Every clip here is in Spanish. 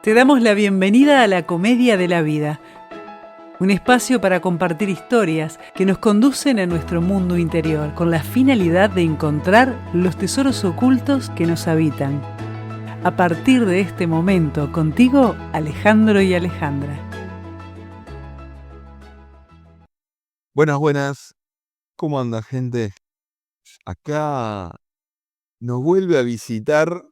Te damos la bienvenida a la Comedia de la Vida, un espacio para compartir historias que nos conducen a nuestro mundo interior con la finalidad de encontrar los tesoros ocultos que nos habitan. A partir de este momento, contigo, Alejandro y Alejandra. Buenas, buenas. ¿Cómo anda, gente? Acá nos vuelve a visitar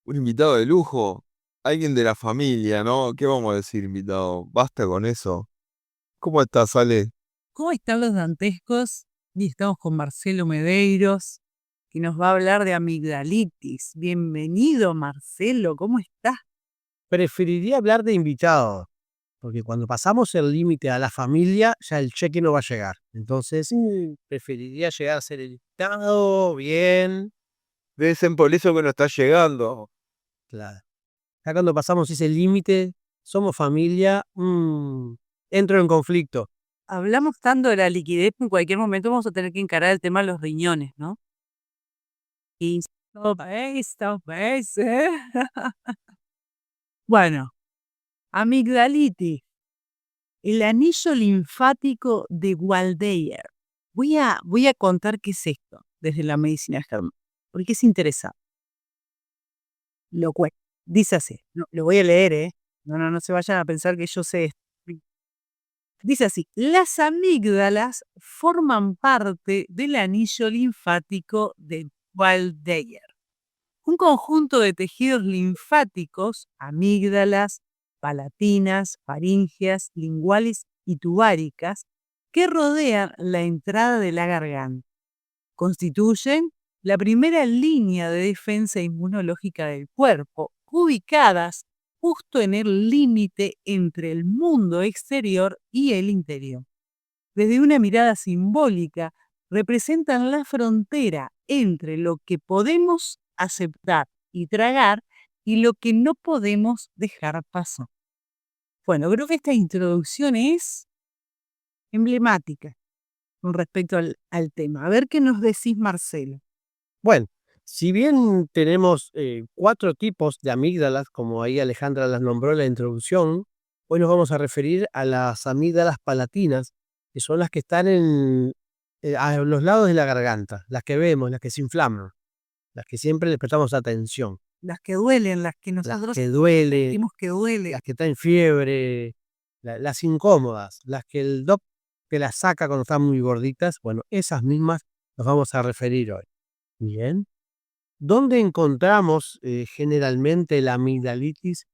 un invitado de lujo, alguien de la familia, ¿no? ¿Qué vamos a decir, invitado? Basta con eso. ¿Cómo estás, Ale? ¿Cómo están los dantescos? Y estamos con Marcelo Medeiros, que nos va a hablar de amigdalitis. Bienvenido, Marcelo, ¿cómo estás? Preferiría hablar de invitado, porque cuando pasamos el límite a la familia, ya el cheque no va a llegar. Entonces, preferiría llegar a ser el invitado, bien, Debe ser por eso que no estás llegando. claro. Ya cuando pasamos ese límite, somos familia, entro en conflicto. Hablamos tanto de la liquidez que en cualquier momento vamos a tener que encarar el tema de los riñones, ¿no? Y stop, ¿eh? Bueno, amigdalitis, el anillo linfático de Waldeyer. Voy a contar qué es esto desde la medicina germana, porque es interesante. Lo cuento. Dice así, lo voy a leer, ¿eh? No se vayan a pensar que yo sé esto. Dice así, las amígdalas forman parte del anillo linfático de Waldeyer, un conjunto de tejidos linfáticos, amígdalas, palatinas, faríngeas, linguales y tubáricas, que rodean la entrada de la garganta. Constituyen la primera línea de defensa inmunológica del cuerpo, ubicadas justo en el límite entre el mundo exterior y el interior. Desde una mirada simbólica, representan la frontera entre lo que podemos aceptar y tragar y lo que no podemos dejar pasar. Bueno, creo que esta introducción es emblemática con respecto al tema. A ver qué nos decís, Marcelo. Bueno, si bien tenemos 4 tipos de amígdalas, como ahí Alejandra las nombró en la introducción, hoy nos vamos a referir a las amígdalas palatinas, que son las que están a los lados de la garganta, las que vemos, las que se inflaman, las que siempre le prestamos atención, Las que duelen, las que las nosotros que duele, sentimos que duele. las que están fiebre, las incómodas, las que el doc te las saca cuando están muy gorditas. Bueno, esas mismas nos vamos a referir hoy. Bien. ¿Dónde encontramos generalmente la amigdalitis?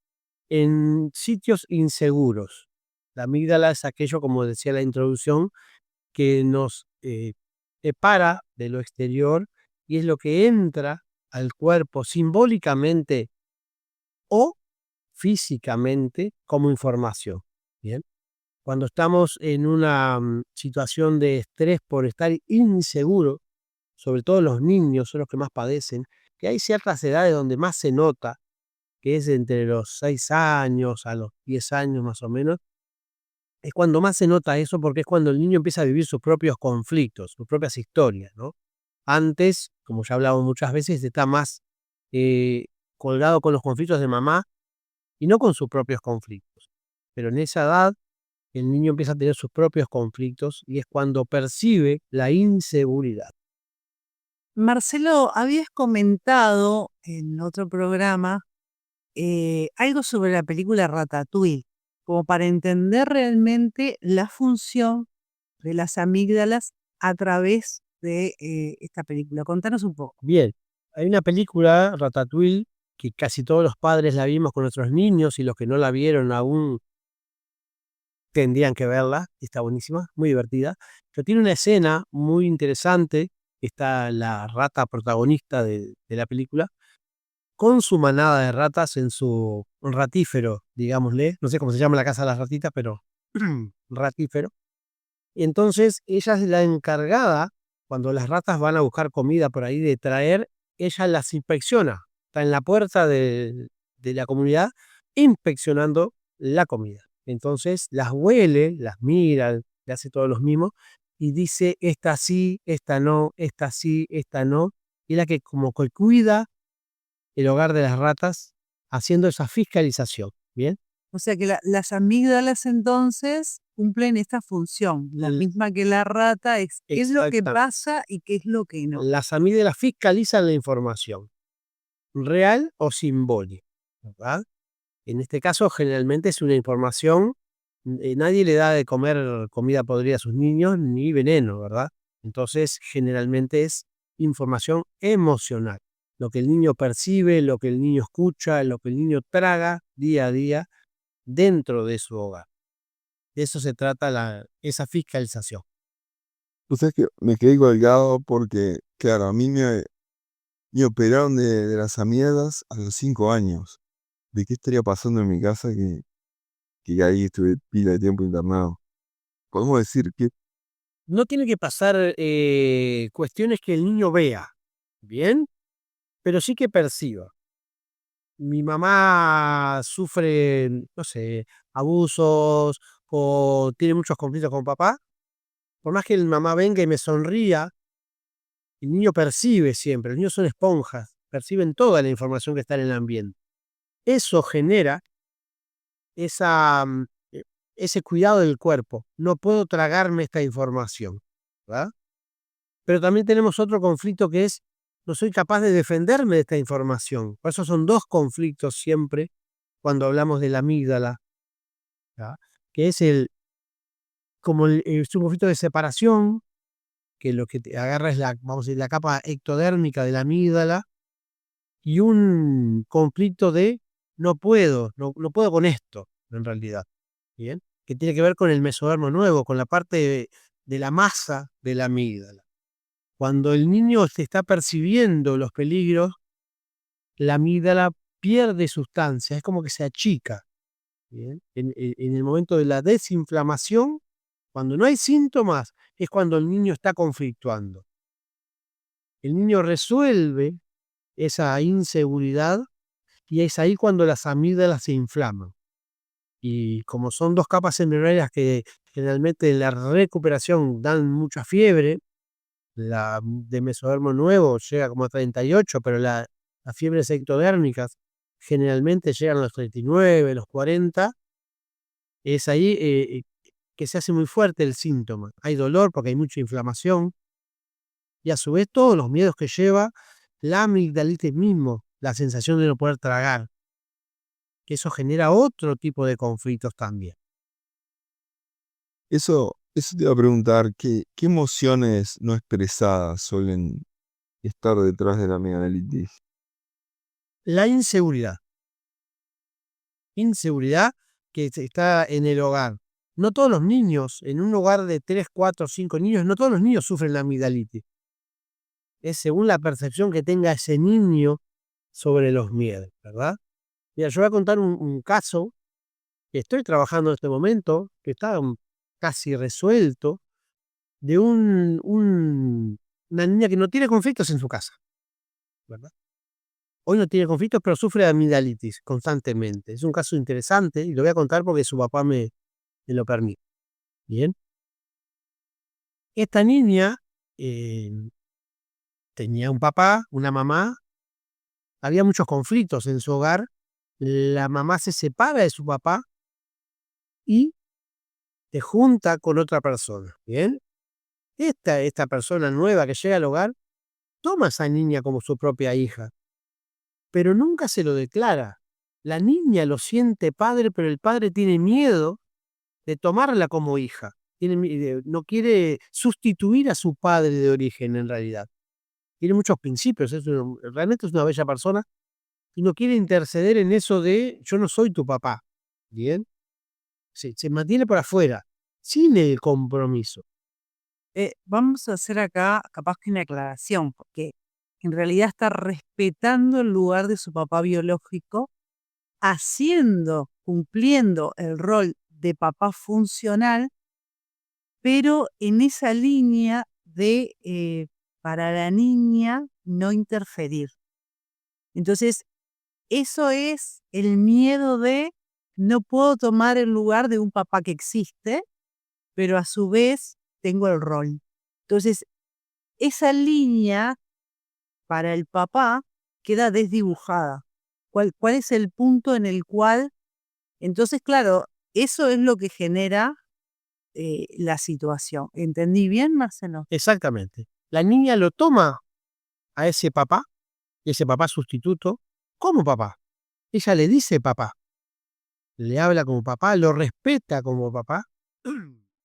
En sitios inseguros. La amígdala es aquello, como decía la introducción, que nos separa de lo exterior y es lo que entra al cuerpo simbólicamente o físicamente como información. Bien. Cuando estamos en una situación de estrés por estar inseguro, sobre todo los niños son los que más padecen, que hay ciertas edades donde más se nota, que es entre los 6 años a los 10 años más o menos, es cuando más se nota eso, porque es cuando el niño empieza a vivir sus propios conflictos, sus propias historias, ¿no? Antes, como ya hablamos muchas veces, está más colgado con los conflictos de mamá y no con sus propios conflictos. Pero en esa edad, el niño empieza a tener sus propios conflictos y es cuando percibe la inseguridad. Marcelo, habías comentado en otro programa algo sobre la película Ratatouille, como para entender realmente la función de las amígdalas a través de esta película. Contanos un poco. Bien, hay una película, Ratatouille, que casi todos los padres la vimos con nuestros niños y los que no la vieron aún tendrían que verla, está buenísima, muy divertida, pero tiene una escena muy interesante, está la rata protagonista de la película, con su manada de ratas en su ratífero, digámosle, no sé cómo se llama la casa de las ratitas, pero ratífero. Y entonces ella es la encargada, cuando las ratas van a buscar comida por ahí, de traer, ella las inspecciona, está en la puerta de la comunidad inspeccionando la comida. Entonces las huele, las mira, le hace todos los mimos y dice, esta sí, esta no, esta sí, esta no. Y la que como que cuida el hogar de las ratas haciendo esa fiscalización. ¿Bien? O sea que las amígdalas entonces cumplen esta función, la L- misma que la rata, es qué es lo que Exacta. pasa y qué es lo que no. Las amígdalas fiscalizan la información, real o simbólica, ¿verdad? En este caso, generalmente es una información, nadie le da de comer comida podrida a sus niños ni veneno, ¿verdad? Entonces, generalmente es información emocional. Lo que el niño percibe, lo que el niño escucha, lo que el niño traga día a día dentro de su hogar. De eso se trata esa fiscalización. Tú sabes que me quedé colgado porque, claro, a mí me operaron de las amígdalas a los 5 años. ¿De qué estaría pasando en mi casa que ahí estuve pila de tiempo internado? Podemos decir que No tiene que pasar cuestiones que el niño vea, ¿bien? Pero sí que perciba. Mi mamá sufre, no sé, abusos o tiene muchos conflictos con papá. Por más que el mamá venga y me sonría, el niño percibe siempre, los niños son esponjas, perciben toda la información que está en el ambiente. Eso genera esa, ese cuidado del cuerpo. No puedo tragarme esta información, ¿verdad? Pero también tenemos otro conflicto que es, no soy capaz de defenderme de esta información. Por eso son dos conflictos siempre cuando hablamos de la amígdala, ¿ya? Que es es un conflicto de separación, que lo que te agarra es vamos a decir, la capa ectodérmica de la amígdala, y un conflicto de no puedo con esto, en realidad, ¿bien? Que tiene que ver con el mesodermo nuevo, con la parte de la masa de la amígdala. Cuando el niño se está percibiendo los peligros, la amígdala pierde sustancia, es como que se achica, ¿bien? En el momento de la desinflamación, cuando no hay síntomas, es cuando el niño está conflictuando. El niño resuelve esa inseguridad y es ahí cuando las amígdalas se inflaman. Y como son dos capas embrionarias que generalmente en la recuperación dan mucha fiebre, la de mesodermo nuevo llega como a 38, pero las fiebres ectodérmicas generalmente llegan a los 39, los 40, es ahí que se hace muy fuerte el síntoma. Hay dolor porque hay mucha inflamación y a su vez todos los miedos que lleva la amigdalitis mismo, la sensación de no poder tragar, que eso genera otro tipo de conflictos también. eso te iba a preguntar, ¿qué emociones no expresadas suelen estar detrás de la amigdalitis? La inseguridad que está en el hogar. No todos los niños, en un hogar de 3, 4, 5 niños, no todos los niños sufren la amigdalitis. Es según la percepción que tenga ese niño sobre los miedos, ¿verdad? Mira, yo voy a contar un caso que estoy trabajando en este momento, que está casi resuelto, de una niña que no tiene conflictos en su casa, ¿verdad? Hoy no tiene conflictos, pero sufre de amigdalitis constantemente. Es un caso interesante y lo voy a contar porque su papá me lo permite. Bien. Esta niña eh, tenía un papá, una mamá, había muchos conflictos en su hogar. La mamá se separa de su papá y se junta con otra persona. Bien. Esta persona nueva que llega al hogar toma a esa niña como su propia hija, pero nunca se lo declara. La niña lo siente padre, pero el padre tiene miedo de tomarla como hija. No quiere sustituir a su padre de origen en realidad. Tiene muchos principios, realmente es una bella persona y no quiere interceder en eso de yo no soy tu papá. Bien, se mantiene por afuera, sin el compromiso. Vamos a hacer acá capaz que una aclaración, porque en realidad está respetando el lugar de su papá biológico, cumpliendo el rol de papá funcional, pero en esa línea de para la niña no interferir. Entonces, eso es el miedo de no puedo tomar el lugar de un papá que existe, pero a su vez tengo el rol. Entonces, esa línea para el papá queda desdibujada. ¿Cuál es el punto en el cual Entonces, claro, eso es lo que genera la situación. ¿Entendí bien, Marcelo? Exactamente. La niña lo toma a ese papá, y ese papá sustituto, como papá. Ella le dice papá, le habla como papá, lo respeta como papá.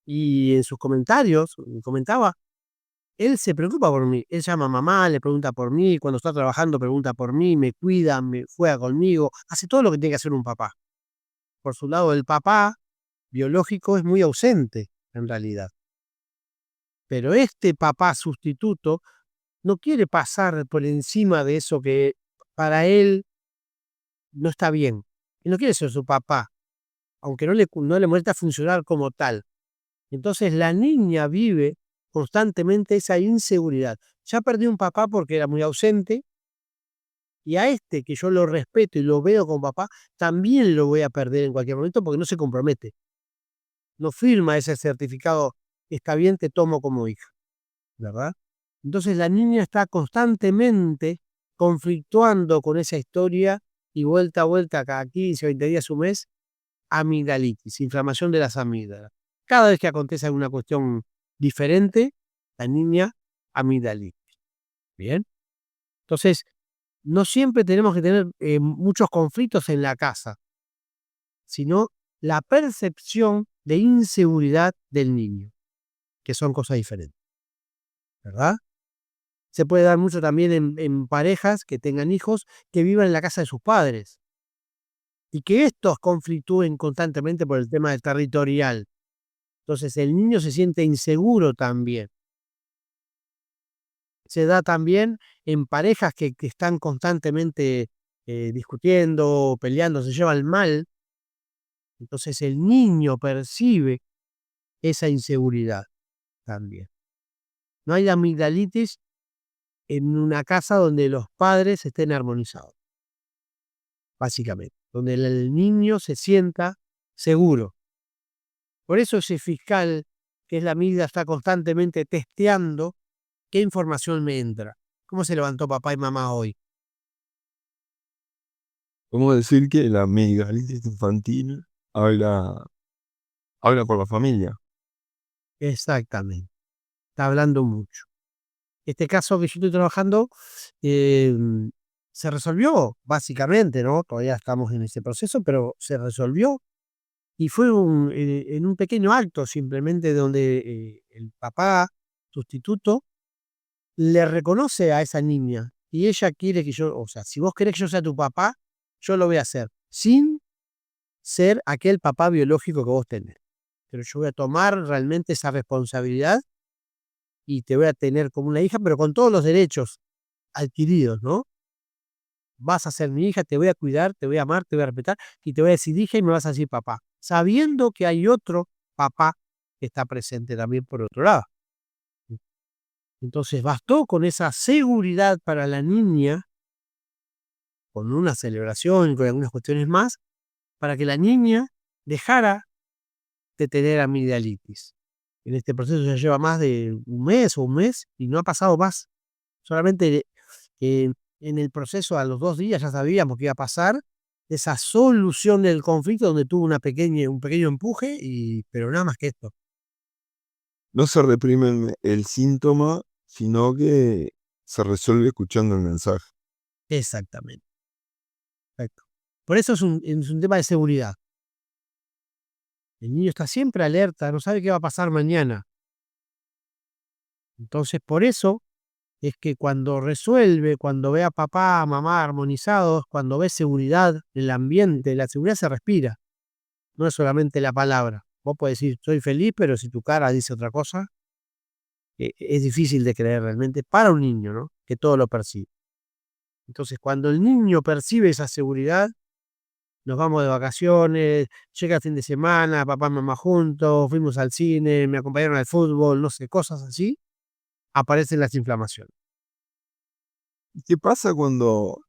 Y en sus comentarios, comentaba, él se preocupa por mí. Él llama a mamá, le pregunta por mí, cuando está trabajando pregunta por mí, me cuida, me juega conmigo, hace todo lo que tiene que hacer un papá. Por su lado, el papá biológico es muy ausente, en realidad. Pero este papá sustituto no quiere pasar por encima de eso que para él no está bien. Él no quiere ser su papá, aunque no le molesta funcionar como tal. Entonces la niña vive constantemente esa inseguridad. Ya perdí un papá porque era muy ausente, y a este que yo lo respeto y lo veo como papá, también lo voy a perder en cualquier momento porque no se compromete. No firma ese certificado, está bien, te tomo como hija, ¿verdad? Entonces la niña está constantemente conflictuando con esa historia y vuelta a vuelta cada 15 o 20 días, un mes, amigdalitis, inflamación de las amígdalas. Cada vez que acontece alguna cuestión diferente, la niña amigdalitis. Bien. Entonces, no siempre tenemos que tener muchos conflictos en la casa, sino la percepción de inseguridad del niño, que son cosas diferentes, ¿verdad? Se puede dar mucho también en parejas que tengan hijos que vivan en la casa de sus padres y que estos conflictúen constantemente por el tema del territorial. Entonces el niño se siente inseguro también. Se da también en parejas que están constantemente discutiendo, peleando, se llevan mal. Entonces el niño percibe esa inseguridad también. No hay amigdalitis en una casa donde los padres estén armonizados, básicamente, donde el niño se sienta seguro. Por eso ese fiscal, que es la amígdala, está constantemente testeando qué información me entra. ¿Cómo se levantó papá y mamá hoy? Podemos decir que la amigdalitis infantil habla por la familia. Exactamente, está hablando mucho. Este caso que yo estoy trabajando eh, se resolvió, básicamente, ¿no? Todavía estamos en ese proceso, pero se resolvió. Y fue en un pequeño acto simplemente donde el papá sustituto le reconoce a esa niña y ella quiere que yo, o sea, si vos querés que yo sea tu papá, yo lo voy a hacer, sin ser aquel papá biológico que vos tenés. Pero yo voy a tomar realmente esa responsabilidad y te voy a tener como una hija, pero con todos los derechos adquiridos, ¿no? Vas a ser mi hija, te voy a cuidar, te voy a amar, te voy a respetar y te voy a decir hija y me vas a decir papá, sabiendo que hay otro papá que está presente también por otro lado. Entonces bastó con esa seguridad para la niña, con una celebración, con algunas cuestiones más, para que la niña dejara de tener amigdalitis. En este proceso ya lleva más de un mes y no ha pasado más. Solamente en el proceso a los 2 días ya sabíamos que iba a pasar esa solución del conflicto donde tuvo un pequeño empuje, pero nada más que esto. No se reprime el síntoma, sino que se resuelve escuchando el mensaje. Exactamente. Perfecto. Por eso es un tema de seguridad. El niño está siempre alerta, no sabe qué va a pasar mañana. Entonces, por eso es que cuando resuelve, cuando ve a papá, a mamá armonizados, cuando ve seguridad en el ambiente, la seguridad se respira, no es solamente la palabra. Vos podés decir, soy feliz, pero si tu cara dice otra cosa, es difícil de creer realmente para un niño, ¿no? Que todo lo percibe. Entonces, cuando el niño percibe esa seguridad, nos vamos de vacaciones, llega el fin de semana, papá y mamá juntos, fuimos al cine, me acompañaron al fútbol, no sé, cosas así, aparecen las inflamaciones. ¿Y qué pasa cuando,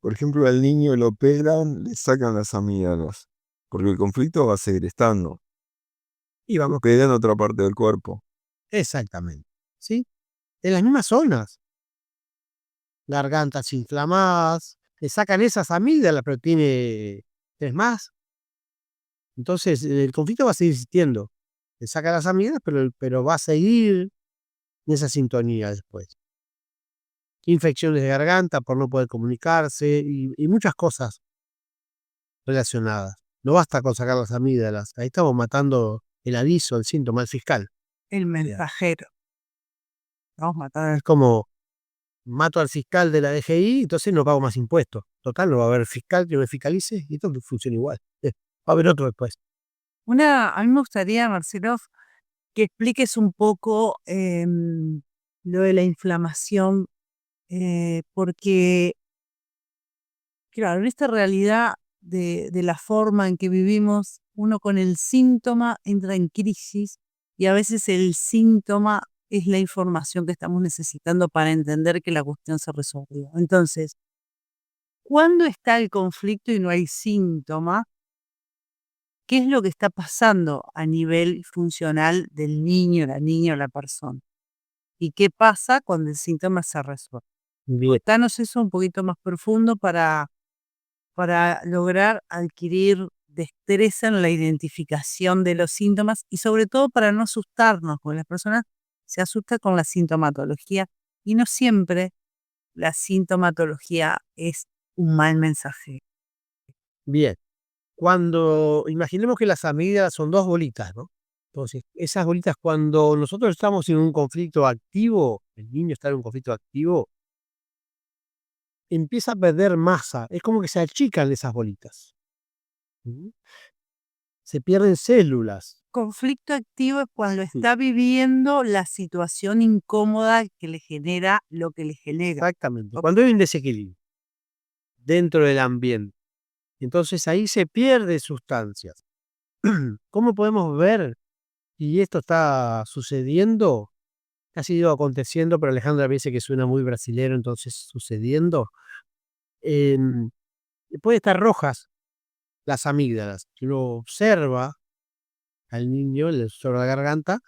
por ejemplo, al niño lo operan, le sacan las amígdalas? Porque el conflicto va a seguir estando. Y vamos, Operan otra parte del cuerpo. exactamente, ¿sí? En las mismas zonas, gargantas inflamadas, le sacan esas amígdalas, pero tiene 3 más. Entonces, el conflicto va a seguir existiendo. Le saca las amígdalas, pero va a seguir en esa sintonía después. Infecciones de garganta por no poder comunicarse y muchas cosas relacionadas. No basta con sacar las amígdalas. Ahí estamos matando el aviso, el síntoma, el fiscal. El mensajero. Vamos a matar. Es como mato al fiscal de la DGI, entonces no pago más impuestos. Total, no va a haber fiscal que me fiscalice y todo funciona igual. Va a haber otro después. A mí me gustaría, Marcelo, que expliques un poco lo de la inflamación, porque, claro, en esta realidad de la forma en que vivimos, uno con el síntoma entra en crisis y a veces el síntoma es la información que estamos necesitando para entender que la cuestión se resolvió. Entonces, cuando está el conflicto y no hay síntoma, ¿qué es lo que está pasando a nivel funcional del niño, la niña o la persona? ¿Y qué pasa cuando el síntoma se resuelve? Bien. Danos eso un poquito más profundo para lograr adquirir destreza en la identificación de los síntomas y sobre todo para no asustarnos, porque las personas se asustan con la sintomatología y no siempre la sintomatología es un mal mensaje. Bien. Cuando imaginemos que las amígdalas son 2 bolitas, ¿no? Entonces, esas bolitas, cuando nosotros estamos en un conflicto activo, el niño está en un conflicto activo, empieza a perder masa. Es como que se achican esas bolitas. Se pierden células. Conflicto activo es cuando Sí. está viviendo la situación incómoda que le genera lo que le genera. Exactamente. Ok. Cuando hay un desequilibrio dentro del ambiente, entonces ahí se pierden sustancias. ¿Cómo podemos ver si esto está sucediendo? Ha sido aconteciendo, pero Alejandra me dice que suena muy brasilero, entonces sucediendo. Em, Puede estar rojas las amígdalas. Si uno observa al niño, le observa la garganta,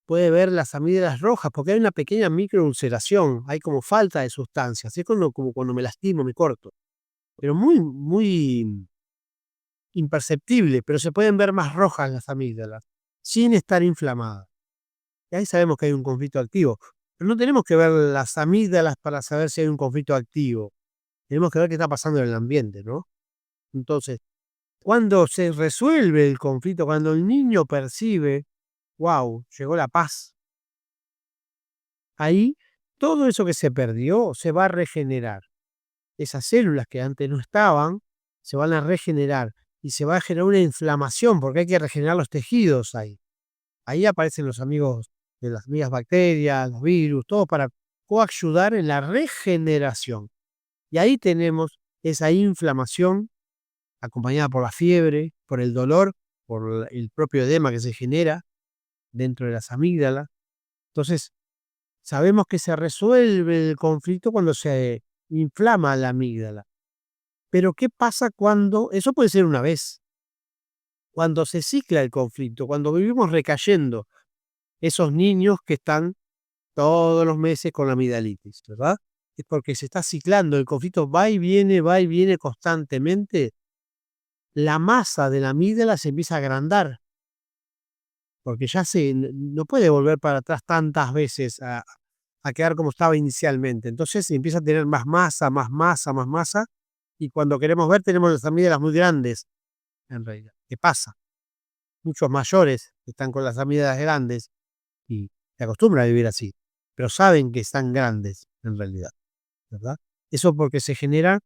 puede ver las amígdalas rojas, porque hay una pequeña microulceración, hay como falta de sustancias. Es como cuando me lastimo, me corto. Pero muy, muy imperceptible, pero se pueden ver más rojas las amígdalas, sin estar inflamadas. Y ahí sabemos que hay un conflicto activo. Pero no tenemos que ver las amígdalas para saber si hay un conflicto activo. Tenemos que ver qué está pasando en el ambiente, ¿no? Entonces, cuando se resuelve el conflicto, cuando el niño percibe, wow, llegó la paz, ahí todo eso que se perdió se va a regenerar. Esas células que antes no estaban se van a regenerar y se va a generar una inflamación porque hay que regenerar los tejidos ahí. Ahí aparecen los amigos de las amigas bacterias, los virus, todo para coayudar en la regeneración. Y ahí tenemos esa inflamación acompañada por la fiebre, por el dolor, por el propio edema que se genera dentro de las amígdalas. Entonces, sabemos que se resuelve el conflicto cuando se inflama la amígdala. Pero ¿qué pasa cuando, eso puede ser una vez, cuando se cicla el conflicto, cuando vivimos recayendo, esos niños que están todos los meses con la amigdalitis, ¿verdad? Es porque se está ciclando, el conflicto va y viene constantemente. La masa de la amígdala se empieza a agrandar, porque ya no puede volver para atrás tantas veces a quedar como estaba inicialmente. Entonces empieza a tener más masa, más masa, más masa, y cuando queremos ver tenemos las amígdalas muy grandes, en realidad. ¿Qué pasa? Muchos mayores están con las amígdalas grandes y se acostumbran a vivir así, pero saben que están grandes en realidad, ¿verdad? Eso porque se genera,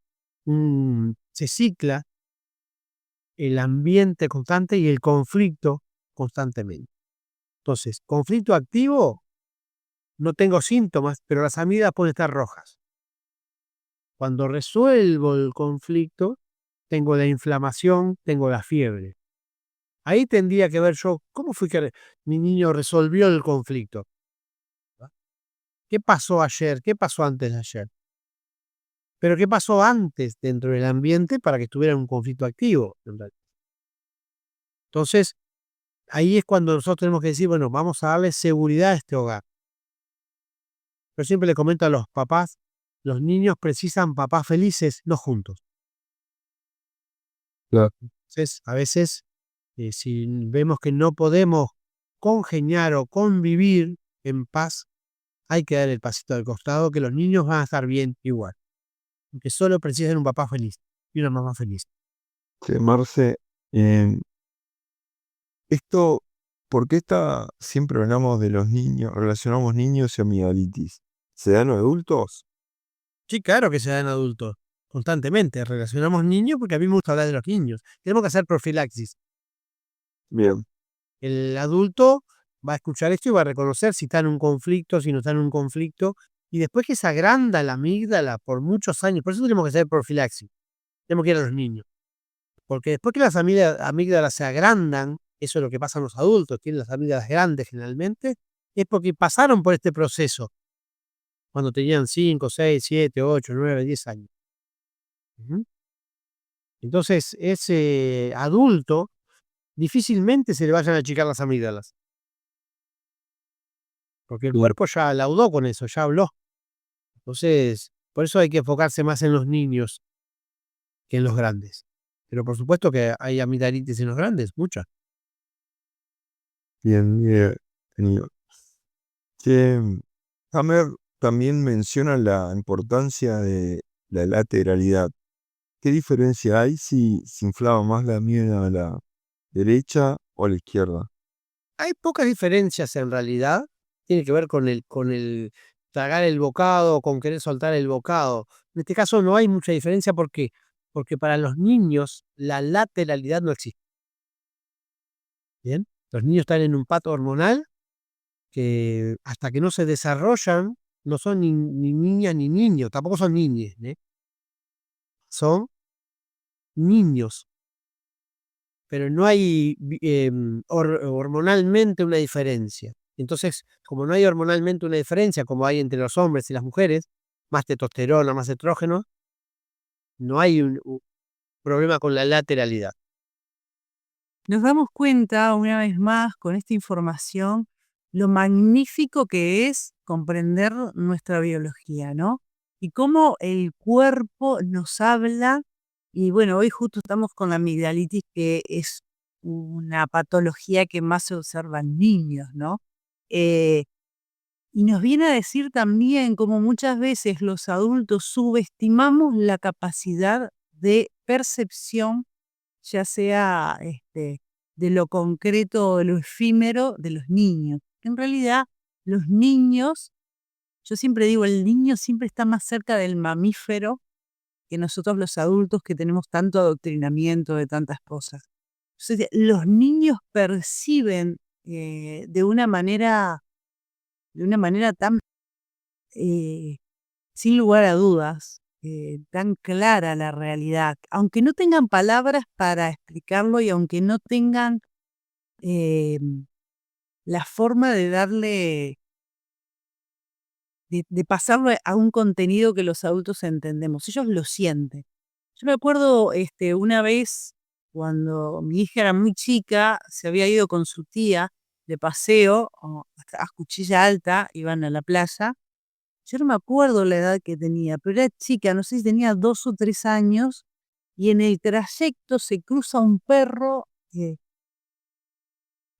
se cicla el ambiente constante y el conflicto constantemente. Entonces, conflicto activo, no tengo síntomas, pero las amígdalas pueden estar rojas. Cuando resuelvo el conflicto, tengo la inflamación, tengo la fiebre. Ahí tendría que ver yo cómo fue que mi niño resolvió el conflicto. ¿Qué pasó ayer? ¿Qué pasó antes de ayer? Pero ¿qué pasó antes dentro del ambiente para que estuviera en un conflicto activo? Entonces, ahí es cuando nosotros tenemos que decir, bueno, vamos a darle seguridad a este hogar. Yo siempre le comento a los papás, los niños precisan papás felices, no juntos. Claro. Entonces, a veces Si vemos que no podemos congeniar o convivir en paz, hay que dar el pasito al costado, que los niños van a estar bien igual. Que solo precisan un papá feliz y una mamá feliz. Che, Marce, esto, ¿por qué siempre hablamos de los niños, relacionamos niños y amigdalitis? ¿Se dan adultos? Sí, claro que se dan adultos, constantemente. Relacionamos niños porque a mí me gusta hablar de los niños. Tenemos que hacer profilaxis. Bien, El adulto va a escuchar esto y va a reconocer si está en un conflicto, si no está en un conflicto, y después que se agranda la amígdala por muchos años. Por eso tenemos que hacer profilaxis. Tenemos que ir a los niños. Porque después que las amígdalas se agrandan, eso es lo que pasa en los adultos, tienen las amígdalas grandes generalmente, es porque pasaron por este proceso cuando tenían 5, 6, 7, 8, 9, 10 años. Ujú. Entonces, ese adulto difícilmente se le vayan a achicar las amígdalas, porque el bien, cuerpo ya laudó con eso, ya habló. Entonces, por eso hay que enfocarse más en los niños que en los grandes. Pero por supuesto que hay amigdalitis en los grandes, muchas. bien, bien, tenido. Che, Hammer también menciona la importancia de la lateralidad. ¿Qué diferencia hay si se inflama más la amígdala a la derecha o a la izquierda? Hay pocas diferencias en realidad. Tiene que ver con el tragar el bocado, con querer soltar el bocado. En este caso no hay mucha diferencia, ¿por qué? Porque para los niños la lateralidad no existe. ¿Bien? Los niños están en un pato hormonal que hasta que no se desarrollan no son ni niñas ni niños, tampoco son niñes, son niños, pero no hay hormonalmente una diferencia. Entonces, como no hay hormonalmente una diferencia, como hay entre los hombres y las mujeres, más testosterona, más estrógeno, no hay un problema con la lateralidad. Nos damos cuenta, una vez más, con esta información, lo magnífico que es comprender nuestra biología, ¿no? Y cómo el cuerpo nos habla. Y bueno, hoy justo estamos con la amigdalitis, que es una patología que más se observa en niños, ¿no? Eh, y nos viene a decir también cómo muchas veces los adultos subestimamos la capacidad de percepción, ya sea de lo concreto o de lo efímero de los niños. En realidad, los niños, yo siempre digo, el niño siempre está más cerca del mamífero que nosotros los adultos, que tenemos tanto adoctrinamiento de tantas cosas. Entonces, los niños perciben de una manera tan, eh, sin lugar a dudas, tan clara la realidad, aunque no tengan palabras para explicarlo y aunque no tengan la forma de darle, de pasarlo a un contenido que los adultos entendemos. Ellos lo sienten. Yo me acuerdo una vez cuando mi hija era muy chica, se había ido con su tía de paseo a Cuchilla Alta, iban a la playa. Yo no me acuerdo la edad que tenía, pero era chica, no sé si tenía 2 o 3 años, y en el trayecto se cruza un perro.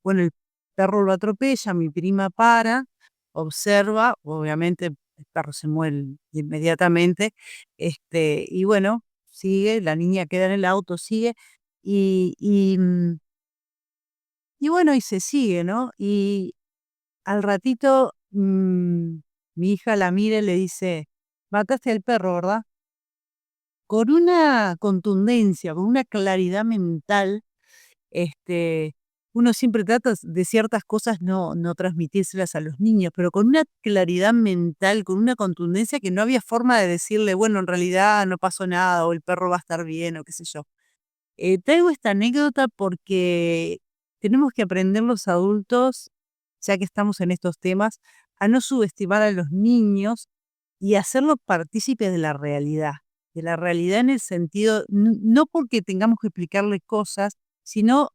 Bueno, el perro lo atropella, mi prima para, observa, obviamente el perro se muere inmediatamente, y bueno, sigue, la niña queda en el auto, sigue, y, y, mm, y bueno, y se sigue, ¿no? Y al ratito mi hija la mira y le dice: mataste al perro, ¿verdad? Con una contundencia, con una claridad mental. Este, Uno siempre trata de ciertas cosas no transmitírselas a los niños, pero con una claridad mental, con una contundencia que no había forma de decirle: bueno, en realidad no pasó nada, o el perro va a estar bien, o qué sé yo. Traigo esta anécdota porque tenemos que aprender los adultos, ya que estamos en estos temas, a no subestimar a los niños y hacerlos partícipes de la realidad en el sentido, no porque tengamos que explicarles cosas, sino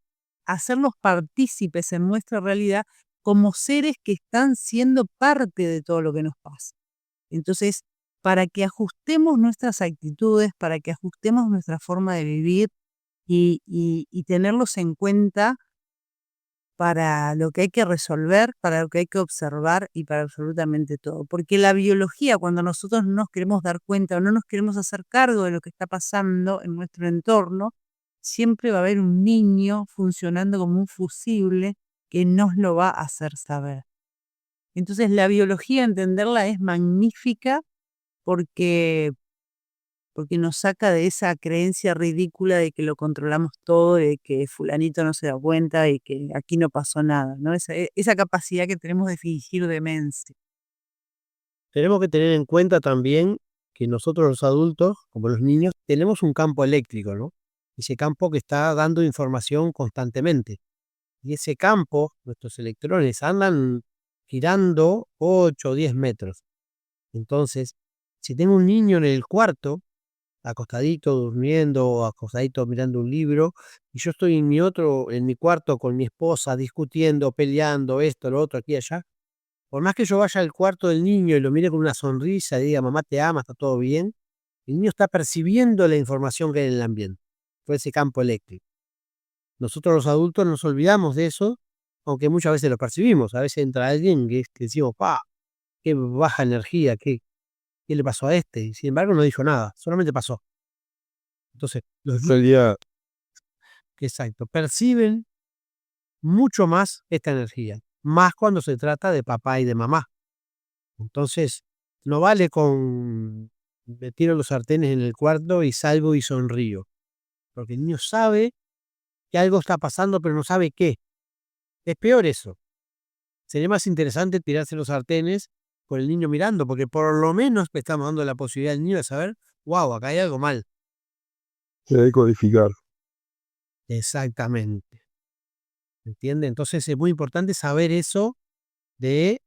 hacerlos partícipes en nuestra realidad como seres que están siendo parte de todo lo que nos pasa. Entonces, para que ajustemos nuestras actitudes, para que ajustemos nuestra forma de vivir, y tenerlos en cuenta para lo que hay que resolver, para lo que hay que observar y para absolutamente todo. Porque la biología, cuando nosotros no nos queremos dar cuenta o no nos queremos hacer cargo de lo que está pasando en nuestro entorno, siempre va a haber un niño funcionando como un fusible que nos lo va a hacer saber. Entonces la biología, entenderla es magnífica porque nos saca de esa creencia ridícula de que lo controlamos todo, de que fulanito no se da cuenta y que aquí no pasó nada, ¿no? Esa capacidad que tenemos de fingir demencia. Tenemos que tener en cuenta también que nosotros los adultos, como los niños, tenemos un campo eléctrico, ¿no? Ese campo que está dando información constantemente. Y ese campo, nuestros electrones andan girando 8 o 10 metros. Entonces, si tengo un niño en el cuarto, acostadito durmiendo o acostadito mirando un libro, y yo estoy en mi cuarto con mi esposa discutiendo, peleando, esto, lo otro, aquí y allá, por más que yo vaya al cuarto del niño y lo mire con una sonrisa y diga, mamá te ama, está todo bien, el niño está percibiendo la información que hay en el ambiente, por ese campo eléctrico. Nosotros los adultos nos olvidamos de eso, aunque muchas veces lo percibimos. A veces entra alguien que decimos, ¡pa! ¡Qué baja energía! ¿Qué le pasó a este? Y sin embargo no dijo nada, solamente pasó. Entonces, los En realidad, exacto, perciben mucho más esta energía, más cuando se trata de papá y de mamá. Entonces, no vale con me tiro los sartenes en el cuarto y salgo y sonrío, porque el niño sabe que algo está pasando, pero no sabe qué. Es peor eso. Sería más interesante tirarse los sartenes con el niño mirando, porque por lo menos le estamos dando la posibilidad al niño de saber, wow, acá hay algo mal. se debe codificar. Exactamente. ¿Entiende? Entonces es muy importante saber eso de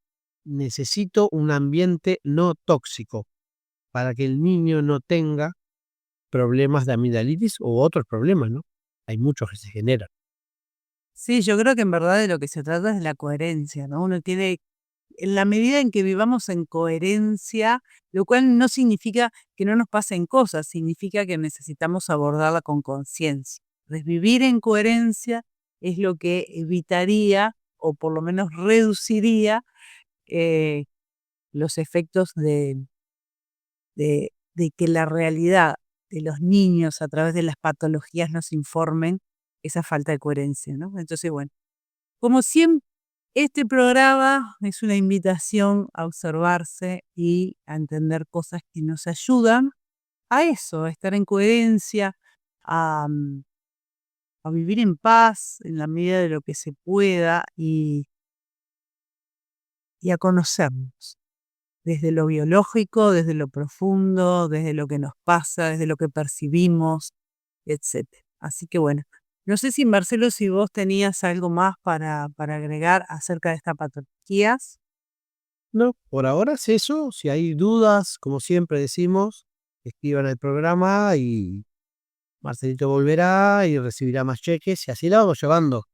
necesito un ambiente no tóxico para que el niño no tenga problemas de amigdalitis u otros problemas, ¿no? Hay muchos que se generan. Sí, yo creo que en verdad de lo que se trata es de la coherencia, ¿no? Uno tiene, en la medida en que vivamos en coherencia, lo cual no significa que no nos pasen cosas, significa que necesitamos abordarla con conciencia. Entonces, vivir en coherencia es lo que evitaría o por lo menos reduciría los efectos de que la realidad de los niños a través de las patologías nos informen esa falta de coherencia, ¿no? Entonces, bueno, como siempre, este programa es una invitación a observarse y a entender cosas que nos ayudan a eso, a estar en coherencia, a, a vivir en paz en la medida de lo que se pueda y a conocernos desde lo biológico, desde lo profundo, desde lo que nos pasa, desde lo que percibimos, etcétera. Así que bueno, no sé si Marcelo, si vos tenías algo más para agregar acerca de estas patologías. No, por ahora es eso. Si hay dudas, como siempre decimos, escriban al programa y Marcelito volverá y recibirá más cheques y así la vamos llevando.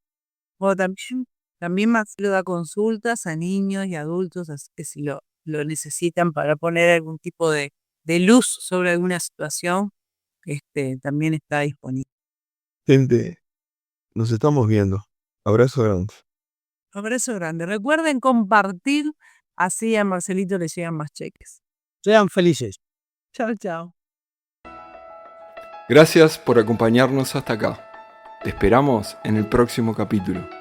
O también Marcelo da consultas a niños y adultos, así que si lo necesitan para poner algún tipo de luz sobre alguna situación, también está disponible. Gente, nos estamos viendo. Abrazo grande. Abrazo grande. Recuerden compartir, así a Marcelito le llegan más cheques. Sean felices. Chao, chao. Gracias por acompañarnos hasta acá. Te esperamos en el próximo capítulo.